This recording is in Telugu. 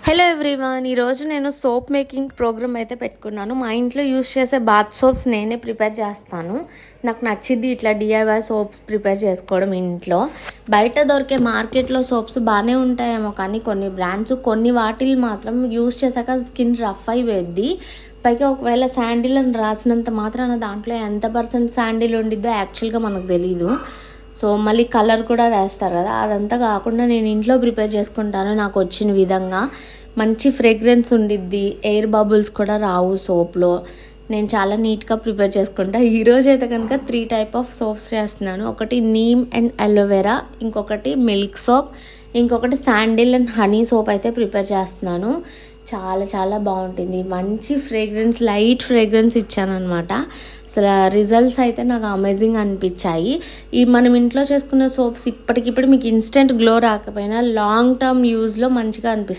హలో ఎవ్రీవన్, ఈరోజు నేను సోప్ మేకింగ్ ప్రోగ్రామ్ అయితే పెట్టుకున్నాను. మా ఇంట్లో యూస్ చేసే బాత్ సోప్స్ నేనే ప్రిపేర్ చేస్తాను. నాకు నచ్చింది ఇట్లా డిఐవై సోప్స్ ప్రిపేర్ చేసుకోవడం. ఇంట్లో బయట దొరికే మార్కెట్లో సోప్స్ బాగానే ఉంటాయేమో, కానీ కొన్ని బ్రాండ్స్ కొన్ని వాటిల్ మాత్రం యూస్ చేశాక స్కిన్ రఫ్ అయిపోద్ది. పైగా ఒకవేళ శాండిల్ అని రాసినంత మాత్రాన దాంట్లో ఎంత పర్సెంట్ శాండిల్ ఉండిద్దో యాక్చువల్గా మనకు తెలీదు. సో మళ్ళీ కలర్ కూడా వేస్తారు కదా, అదంతా కాకుండా నేను ఇంట్లో ప్రిపేర్ చేసుకుంటాను. నాకు వచ్చిన విధంగా మంచి ఫ్రేగ్రెన్స్ ఉండిద్ది, ఎయిర్ బబుల్స్ కూడా రావు సోప్లో. నేను చాలా నీట్గా ప్రిపేర్ చేసుకుంటా. ఈరోజు అయితే కనుక 3 టైప్ ఆఫ్ సోప్స్ చేస్తున్నాను. ఒకటి నీమ్ అండ్ అలోవెరా, ఇంకొకటి మిల్క్ సోప్, ఇంకొకటి శాండిల్ అండ్ హనీ సోప్ అయితే ప్రిపేర్ చేస్తున్నాను. చాలా చాలా బాగుంటుంది. మంచి ఫ్రేగ్రెన్స్, లైట్ ఫ్రేగ్రెన్స్ ఇచ్చాను అనమాట. అసలు రిజల్ట్స్ అయితే నాకు అమేజింగ్ అనిపించాయి. ఈ మనం ఇంట్లో చేసుకున్న సోప్స్ ఇప్పటికిప్పుడు మీకు ఇన్స్టెంట్ గ్లో రాకపోయినా లాంగ్ టర్మ్ యూజ్లో మంచిగా అనిపిస్తుంది.